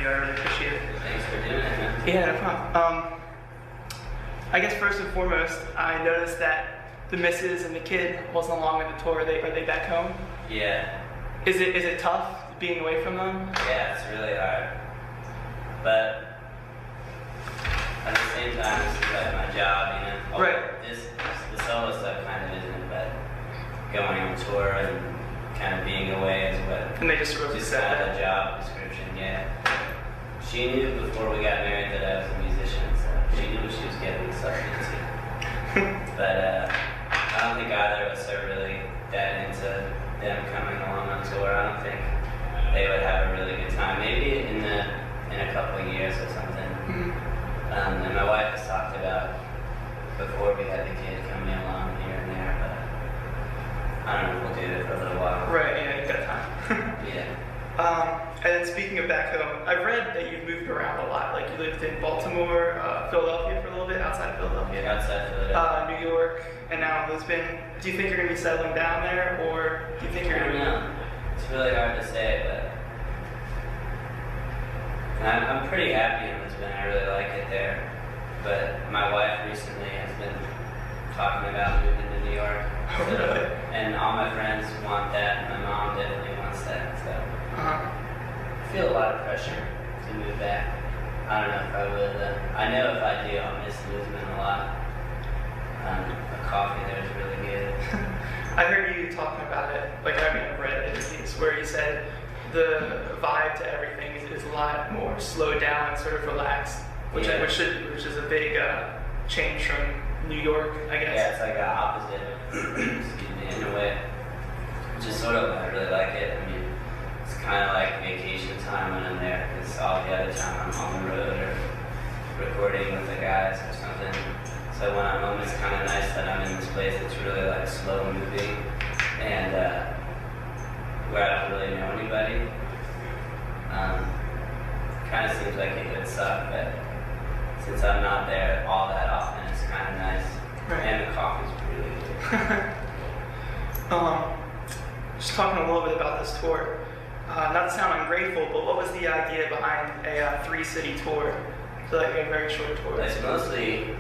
interview. I really appreciate it. Thanks for doing it, man. Yeah, no problem. I guess first and foremost, I noticed that the missus and the kid wasn't along with the tour. Are they back home? Yeah. Is it tough being away from them? Yeah, it's really hard. But at the same time, this is like my job, you know. Right. The solo stuff kind of isn't, but going on tour and kind of being away is what. And they just wrote just kind of the job description, yeah. She knew before we got married that I was a musician, so she knew what she was getting herself into. But I don't think either of us are really that into them coming along on tour. I don't think they would have a really good time. Maybe in a couple of years or something. Mm-hmm. And my wife has talked about before we had the kid coming along here and there, but I don't know if we'll do it for a little while. Right, yeah, you've got time. Yeah. And then speaking of back home, I've read that you've moved around a lot. Like you lived in Baltimore, Philadelphia for a little bit, outside of Philadelphia. Outside Philadelphia. New York, and now Lisbon. Do you think you're going to be settling down there, or do you think you're going to be... I don't know. It's really hard to say, but I'm pretty happy in Lisbon. I really like it there. But my wife recently has been talking about moving to New York. Oh, really? And all my friends want that, and my mom definitely wants that. So I feel a lot of pressure to move back. I don't know if I would. I know if I do, I'll miss Lisbon a lot. The coffee there is really good. I heard you talking about it, like I've read interviews where you said the vibe to everything is a lot more slowed down and sort of relaxed, which is a big change from New York, I guess. Yeah, it's like the opposite, excuse me, in a way. Which is sort of, I really like it. I mean, it's kind of like vacation time when I'm there, because all the other time I'm on the road or recording with the guys or something. So when I'm home, it's kind of nice that I'm in this place that's really like slow moving and where I don't really know anybody. Kind of seems like it would suck, but since I'm not there all that often, it's kind of nice. Right. And the coffee's really good. Just talking a little bit about this tour. Not to sound ungrateful, but what was the idea behind a 3-city tour? So like a very short tour. It's mostly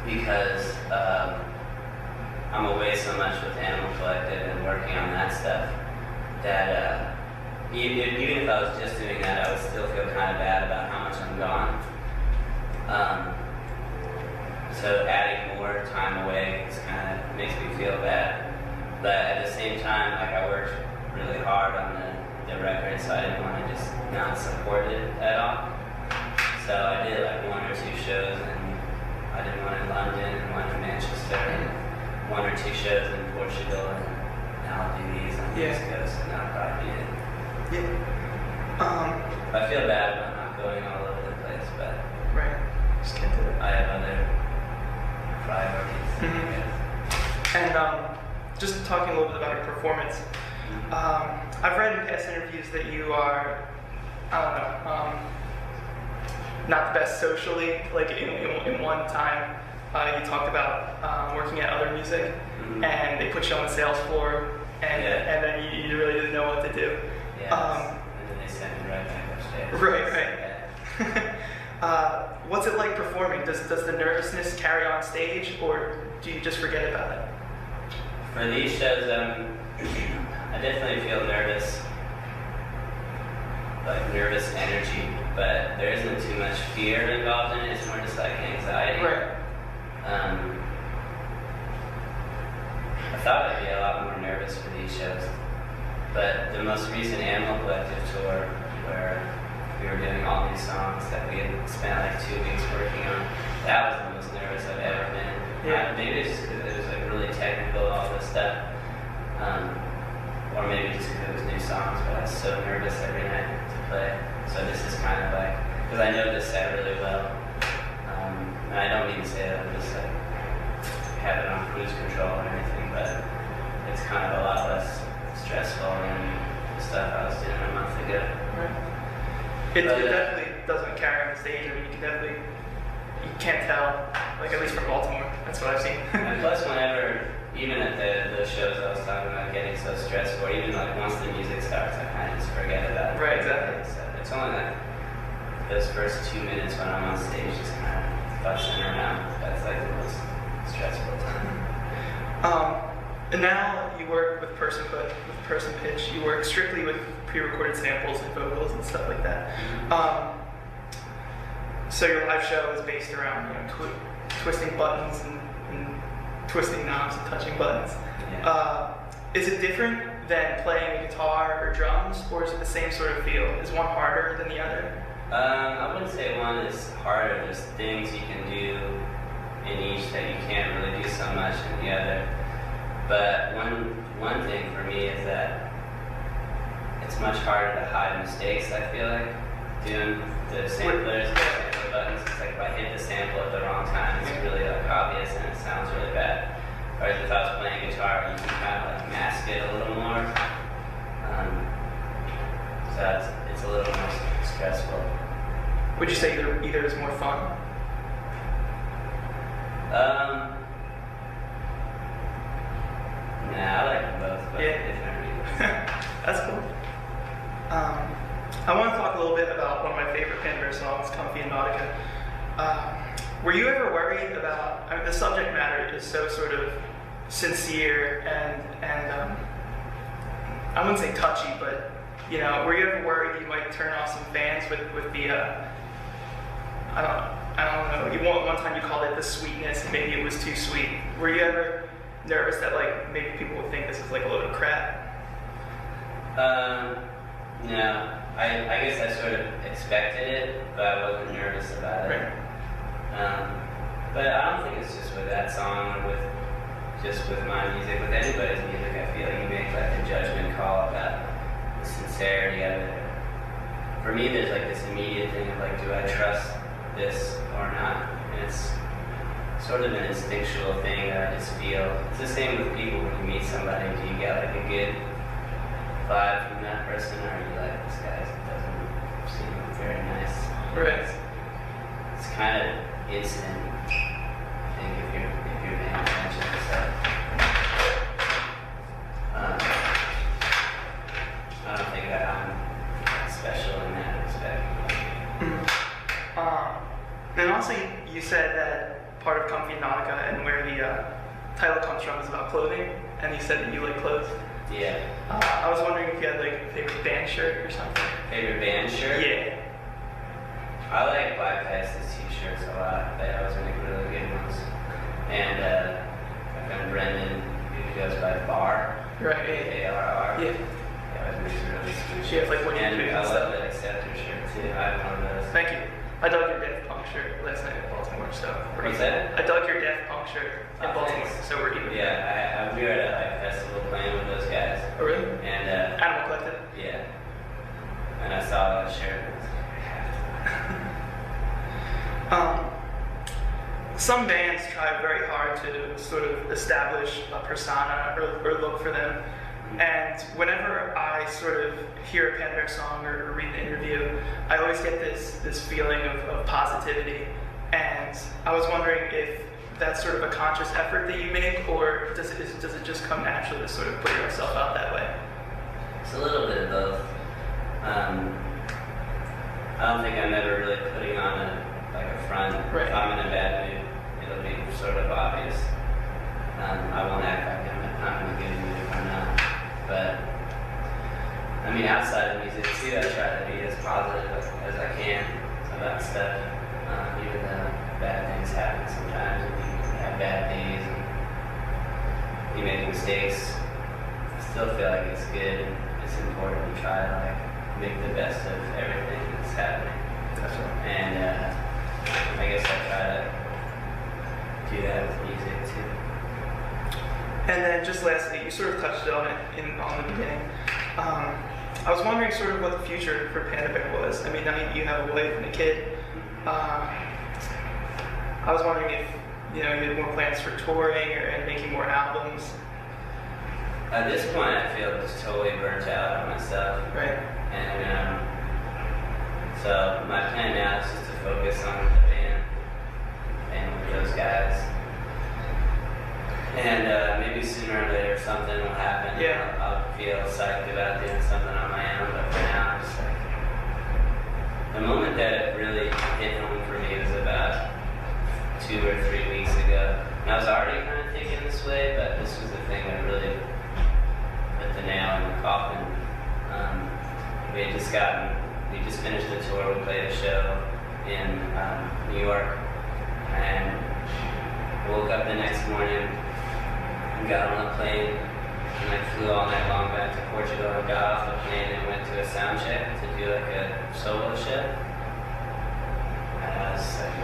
because I'm away so much with Animal Collective and working on that stuff that even if I was just doing that, I would still feel kind of bad about how much I'm gone. So adding more time away makes me feel bad. But at the same time, like I worked really hard on the record, so I didn't want to just not support it at all. So I did like 1 or 2 shows, and I did one in London and one in Manchester, and 1 or 2 shows in Portugal, and now I'll do these on the East Coast, and that'll probably be it. Yeah. I feel bad about not going all over the place, but right. Just can't do it. I have other priorities. Mm-hmm. And just talking a little bit about your performance, I've read in past interviews that you are, I don't know, not the best socially. Like in one time, you talked about working at Other Music, and they put you on the sales floor, and then you really didn't know what to do. Yeah, and then they sent me right back upstairs. Right. What's it like performing? Does the nervousness carry on stage, or do you just forget about it? For these shows, I definitely feel nervous, like nervous energy, but there isn't too much fear involved in it. It's more just like anxiety. Right. I thought I'd be a lot more nervous for these shows, but the most recent Animal Collective tour, where we were doing all these songs that we had spent like 2 weeks working on, that was the most nervous I've ever been. Yeah. Maybe it's just because it was like really technical, all this stuff, or maybe just because it was new songs, but I was so nervous every night to play. So this is kind of like, because I know this set really well, and I don't mean to say that I'm just like have it on cruise control or anything, but it's kind of a lot less stressful than the stuff I was doing a month ago. Right. It definitely doesn't carry on the stage. I mean, you can't tell, like at least from Baltimore. That's what I've seen. And plus, whenever, even at the shows I was talking about getting so stressed for, even like once the music starts, I kind of just forget about it. Right, exactly. So it's it's only like those first 2 minutes when I'm on stage just kind of fussing around. That's like the most stressful time. And now you work with person pitch. You work strictly with pre-recorded samples and vocals and stuff like that. So your live show is based around twisting buttons and twisting knobs and touching buttons. Yeah. Is it different than playing guitar or drums, or is it the same sort of feel? Is one harder than the other? I wouldn't say one is harder. There's things you can do in each that you can't really do so much in the other. But one thing for me is that it's much harder to hide mistakes, I feel like. Doing the samplers and the sample buttons, it's like if I hit the sample at the wrong time, it's really like obvious and it sounds really bad. Whereas if I was playing guitar, you can kind of like mask it a little more. So it's a little more stressful. Would you say either is more fun? Nah, I like them both, but different reasons. That's cool. I want to talk a little bit about one of my favorite Panda songs, Comfy and Nautica. Were you ever worried about, the subject matter is so sort of sincere and I wouldn't say touchy, but were you ever worried you might turn off some fans with the I don't know, one time you called it the sweetness and maybe it was too sweet. Were you ever nervous that like maybe people would think this is like a load of crap? No. I guess I sort of expected it, but I wasn't nervous about it. Right. But I don't think it's just with that song or with my music. With anybody's music, I feel like you make like a judgment call about the sincerity of it. For me, there's like this immediate thing of like, do I trust this or not? And it's sort of an instinctual thing that I just feel. It's the same with people when you meet somebody. Do you get like a good vibe from that person, or are you like, this guy doesn't seem very nice? Right. It's kind of instant, I think, if you're paying attention to stuff. I don't think that I'm special in that respect. And also you said that part of Comfy and Nautica and where the title comes from is about clothing, and you said that you like clothes. Yeah. I was wondering if you had like a favorite band shirt or something. Favorite band shirt? Yeah. I like Black Ice's t-shirts a lot. They always make really good ones. And my friend Brendan, who goes by Bar. Right. A-R-R. Yeah. He always makes really sweet She has like what you and do I and love stuff. the Acceptor shirt too. I have one of those. Thank you. I dug your Daft Punk shirt last night in Baltimore, so we're What's even. that? I dug your Daft Punk shirt in Oh, Baltimore, thanks. so we're even. Yeah, we were at a like, festival playing with those guys. Oh, really? And Animal Collective. yeah. And I saw that shirt. Some bands try very hard to sort of establish a persona or look for them. And whenever I sort of hear a Panda song or read the interview, I always get this feeling of positivity. And I was wondering if that's sort of a conscious effort that you make, or does it just come naturally to sort of put yourself out that way? It's a little bit of both. I don't think I'm ever really putting on a front. Right. If I'm in a bad mood, it'll be sort of obvious. I won't act like I'm in a good mood if I'm not. But I mean, outside of music too, I try to be as positive as I can about stuff. Even though bad things happen sometimes, and you have bad days, and you make mistakes, I still feel like it's good and it's important to try to like make the best of everything that's happening. Definitely. And I guess I try to do that with music too. And then just lastly, you sort of touched on it on the beginning. I was wondering sort of what the future for Panda Bear was. I mean, now you have a wife and a kid. I was wondering if you had more plans for touring and making more albums. At this point, I feel just totally burnt out on myself. Right. And so my plan now is just to focus on the band and with those guys. And maybe sooner or later something will happen. Yeah. I'll feel psyched about doing something on my own, but for now I'm just like we just finished the tour. We played a show in New York, and woke up the next morning and got on a plane, and I flew all night long back to Portugal and got off the plane and went to a sound check to do like a solo show. And I was like,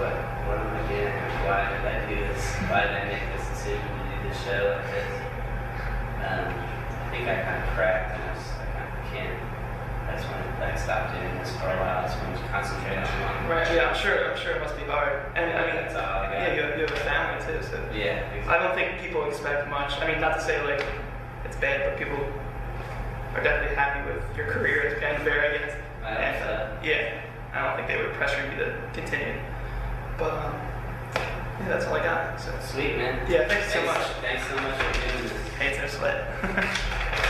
what am I doing? Why did I do this? Why did I make this decision to do this show like this? I think I kind of cracked, and I was like, I can't. That's when I stopped doing this for a while. That's when I concentrated on one. Right. Yeah. I'm sure it must be hard. And I mean, That's all I got. yeah, you have a family too, so. Yeah. Exactly. I don't think people expect much. I mean, not to say like it's bad, but people are definitely happy with your career as Panda, I guess. I hope so. Yeah, I don't think they would pressure you to continue. But yeah, that's all I got. So Sweet, man. yeah, thanks so much. Thanks so much for doing this. Hey, it's no sweat.